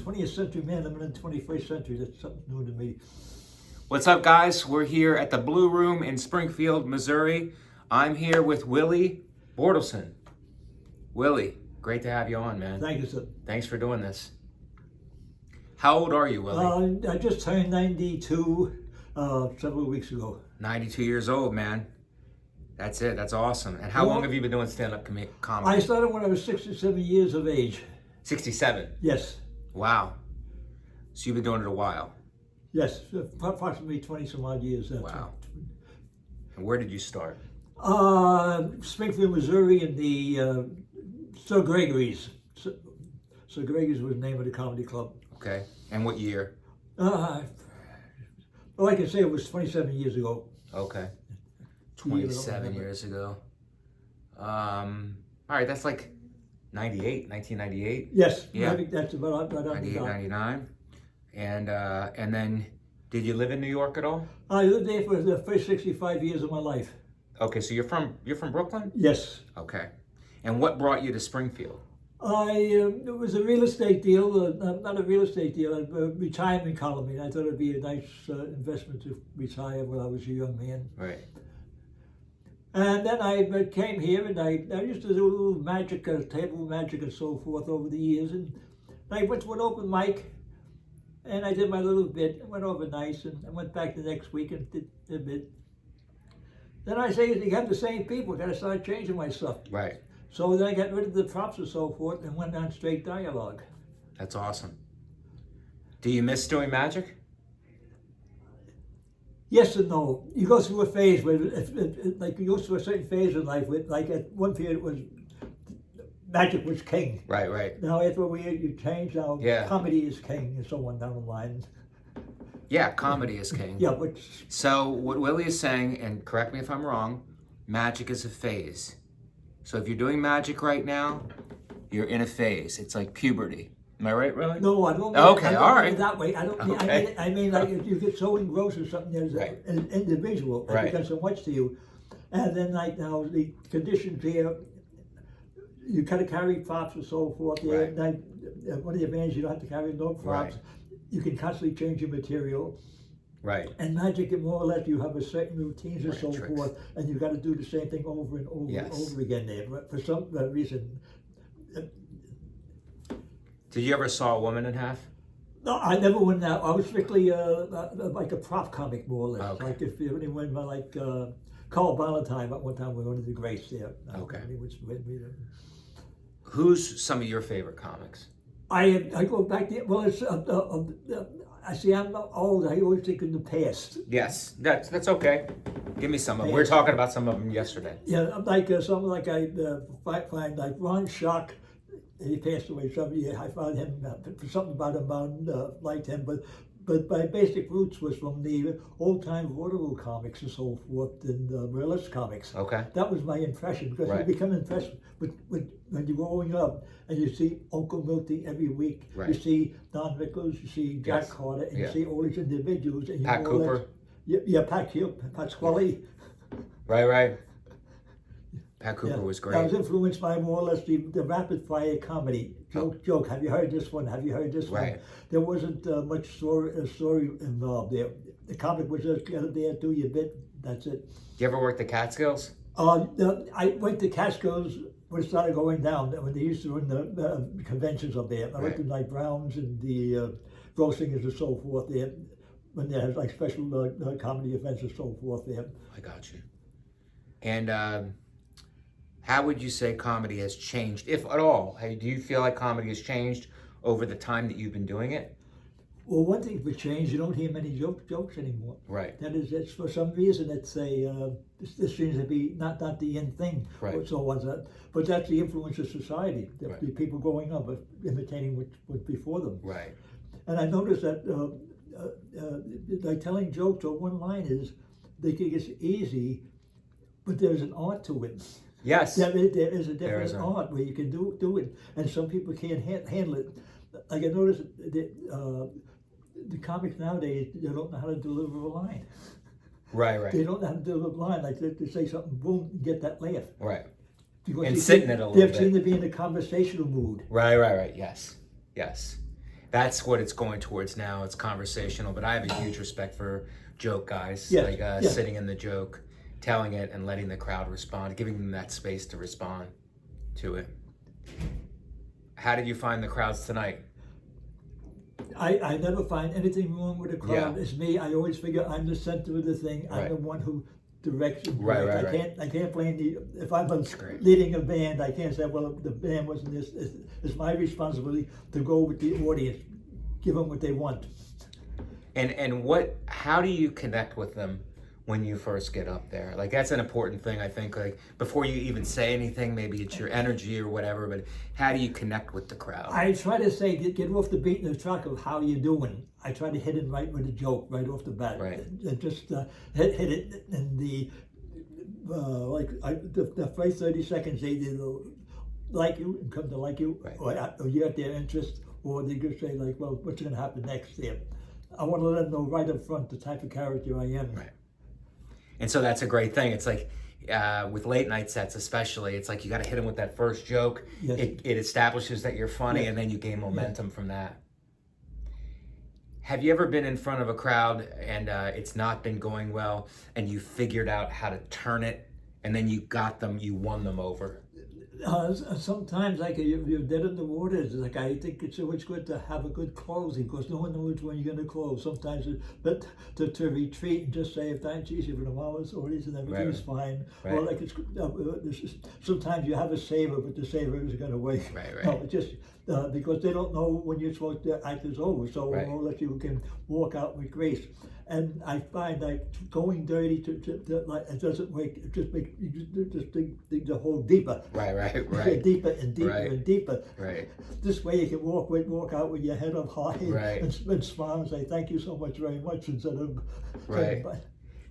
20th century man, I'm in the 21st century. That's something new to me. What's up, guys? We're here at the Blue Room in Springfield, Missouri. I'm here with Willie Bordelson. Willie, great to have you on, man. Thank you, sir. Thanks for doing this. How old are you, Willie? I just turned 92 several weeks ago. 92 years old, man. That's it. That's awesome. And how long have you been doing stand-up comedy? I started when I was 67 years of age. 67? Yes. Wow. So you've been doing it a while? Yes, approximately 20 some odd years. Wow. And where did you start? Springfield, Missouri, in the Sir Gregory's. Sir Gregory's was the name of the comedy club. Okay. And what year? Well, I can say it was 27 years ago. Okay. 27 years ago. All right, that's like 1998? Yes, yeah. That's about 98, 99. And then, did you live in New York at all? I lived there for the first 65 years of my life. Okay, so you're from Brooklyn? Yes. Okay. And what brought you to Springfield? It was a real estate deal, not a real estate deal, a retirement colony. I thought it'd be a nice investment to retire when I was a young man. Right. And then I came here, and I used to do a little magic, table magic and so forth over the years. And I went to an open mic, and I did my little bit. It went over nice, and I went back the next week and did a bit. Then I say, you have the same people, got to start changing my stuff. Right. So then I got rid of the props and so forth and went on straight dialogue. That's awesome. Do you miss doing magic? Yes and no. You go through a phase where, like you go through a certain phase in life, with, like at one period it was, magic was king. Right, right. Now after you change, now Yeah. comedy is king and so on down the line. Yeah, comedy is king. Yeah, but... So what Willie is saying, and correct me if I'm wrong, magic is a phase. So if you're doing magic right now, you're in a phase. It's like puberty. Am I right, really? No, I don't. Okay, I don't all mean right. it that way. I don't. Okay. I mean, like if you get so engrossed in something as Right. an individual, it Right. becomes so much to you, and then like now the conditions here, you kind of carry props and so forth. Yeah, Right. like, one of the advantages, you don't have to carry no props. Right. You can constantly change your material. Right. And magic, more or less, you have a certain routines and so Tricks. forth, and you've got to do the same thing over and over Yes. and over again there. But for some reason. Did you ever saw a woman in half? No, I never went out. I was strictly like a prop comic, more or less. Okay. Like if anyone like Carl Valentine at one time was one of the greats there. Okay. He was with me. Who's some of your favorite comics? I go back there. Well, it's I see. I'm not old. I always think in the past. Yes, that's okay. Give me some of them. We were Yes. talking about some of them yesterday. Yeah, I'm like someone like I find like Ron Schock. He passed away some year. I found him something about him liked him, but my basic roots was from the old time vaudeville comics and so forth, and burlesque comics. Okay. That was my impression, because Right. you become impressed with when you're growing up and you see Uncle Milty every week. Right. You see Don Rickles, you see Jack Yes. Carter, and Yeah. you see all these individuals. And you Pat more or less- Cooper. Yeah, Pat Scully. Right. Pat Cooper was great. I was influenced by more or less the rapid fire comedy. Joke. Have you heard this one? Have you heard this Right. one? There wasn't much story involved there. The comic was just get up there, do your bit. That's it. You ever work the Catskills? I went to Casco's when it started going down. When they used to run the conventions up there. I went to like Brown's and the Rose Singers and so forth there. When they had like special comedy events and so forth there. I got you. And how would you say comedy has changed, if at all? Hey, do you feel like comedy has changed over the time that you've been doing it? Well, one thing for change, you don't hear many jokes anymore. Right. That is, it's for some reason it's this seems to be not the end thing. Right. So was that, but that's the influence of society. Right. The people growing up imitating what was before them. Right. And I noticed that like telling jokes or one-liners, they think it's easy, but there's an art to it. Yes. There is a There is definite an art where you can do it, and some people can't handle it. Like I noticed that the comics nowadays, they don't know how to deliver a line. Right. They don't know how to deliver a line. Like they say something, boom, and get that laugh. Right. Because And they sit in it a little They seem to be in a conversational mood. Right. Yes. That's what it's going towards now. It's conversational, but I have a huge respect for joke guys, Yes, like yes. sitting in the joke, telling it, and letting the crowd respond, giving them that space to respond to it. How did you find the crowds tonight? I never find anything wrong with the crowd. Yeah. It's me. I always figure I'm the center of the thing. I'm Right. the one who directs and Right, directs. right, I can't blame if I'm great. leading a band, I can't say, well, the band wasn't this. It's my responsibility to go with the audience, give them what they want. And how do you connect with them when you first get up there? Like, that's an important thing, I think. Like, before you even say anything, maybe it's your energy or whatever, but how do you connect with the crowd? I try to say, get off the beat and the track of how you're doing. I try to hit it right with a joke, right off the bat. Right. And just hit it, and the first 30 seconds, they like you and come to like you, Right. or you have their interest, or they just say like, well, what's going to happen next there? I want to let them know right up front the type of character I am. Right. And so that's a great thing. It's like with late night sets especially, it's like you got to hit them with that first joke. Yes. It establishes that you're funny, Yes. and then you gain momentum from that. Have you ever been in front of a crowd and it's not been going well, and you figured out how to turn it, and then you won them over? Sometimes, like you're dead in the water. It's like I think it's always good to have a good closing because no one knows when you're going to close. Sometimes, but to retreat and just say, "Thanks, easy for tomorrow's audience and everything's fine." Right. Or like sometimes you have a saver, but the saver is going to wait. Right. No, it's just because they don't know when you're supposed to act is over. So Right. we'll let you can walk out with grace. And I find like going dirty to like it doesn't make it just make you just dig the hole deeper. Right. Deeper and deeper Right. and deeper. Right. This way you can walk out with your head up high Right. and smile and say thank you so much very much instead of Right. saying,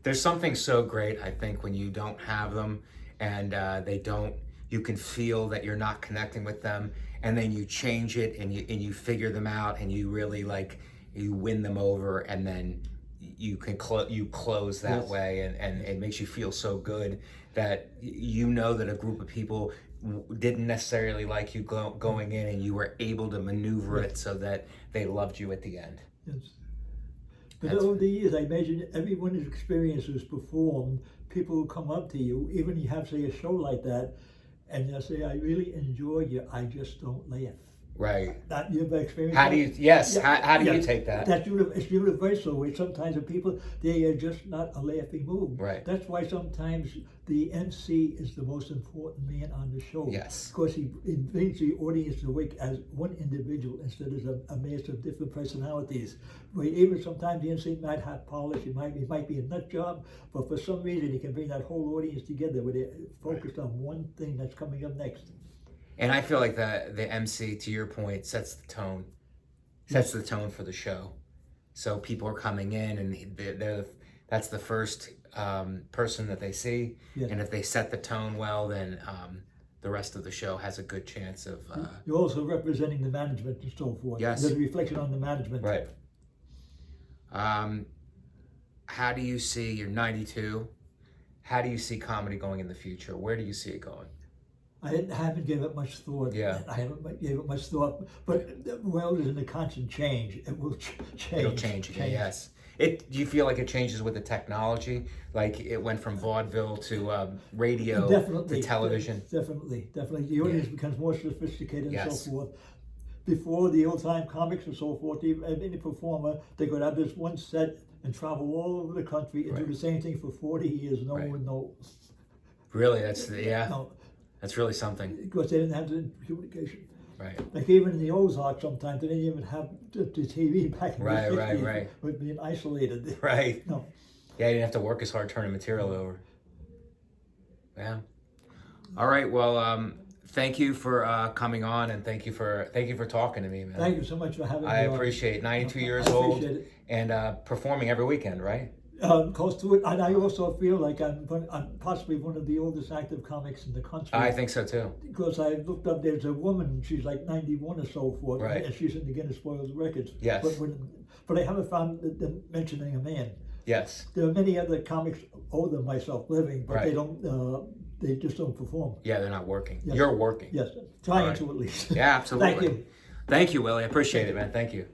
There's something so great, I think, when you don't have them and they don't. You can feel that you're not connecting with them, and then you change it and you figure them out, and you really you win them over, and then you can close that Yes. way, and it makes you feel so good that you know that a group of people didn't necessarily like you going in, and you were able to maneuver it so that they loved you at the end. yes. But over the years, I imagine everyone's experiences performed, people who come up to you, even you have, say, a show like that, and they'll say, I really enjoy you, I just don't laugh. Right. That you've experienced. How do you? Yes. Yeah, How do yeah. you take that? It's universal. Where sometimes the people they are just not a laughing mood. Right. That's why sometimes the MC is the most important man on the show. Yes. Because he brings the audience awake as one individual instead of a mass of different personalities. Where even sometimes the MC might have polish. It might be a nut job, but for some reason he can bring that whole audience together where they're focused on one thing that's coming up next. And I feel like the MC, to your point, sets the tone for the show. So people are coming in, and that's the first person that they see. Yes. And if they set the tone well, then the rest of the show has a good chance of. You're also representing the management and so forth. Yes. There's a reflection on the management. Right. How do you see? You're 92. How do you see comedy going in the future? Where do you see it going? I haven't given it much thought. Yeah. I haven't given it much thought. But the world is in a constant change. It will change. It'll change again. Yes. Do you feel like it changes with the technology? Like it went from vaudeville to radio Definitely. to television? Definitely. The audience becomes more sophisticated Yes. and so forth. Before the old time comics and so forth, even any performer, they could have this one set and travel all over the country and do the same thing for 40 years. No one knows. Really? Yeah. No, That's really something. because they didn't have the communication. Right. Like even in the Ozarks sometimes, they didn't even have the TV back in the 60s. Right. With being isolated. Right. No. Yeah, you didn't have to work as hard turning material over. Yeah. All right. Well, thank you for coming on, and thank you for talking to me, man. Thank you so much for having me. I appreciate it. 92 years I old appreciate it. and performing every weekend, right? Close to it, and I also feel like I'm possibly one of the oldest active comics in the country. I think so too. Because I looked up, there's a woman, she's like 91 or so forth, Right. and she's in the Guinness World Records. Yes. But I haven't found them mentioning a man. Yes. There are many other comics older than myself living, but Right. they don't. They just don't perform. Yeah, they're not working. Yes. You're working. Yes, trying Right. to at least. Yeah, absolutely. Thank you. Thank you, Willie. I appreciate it, man. Thank you.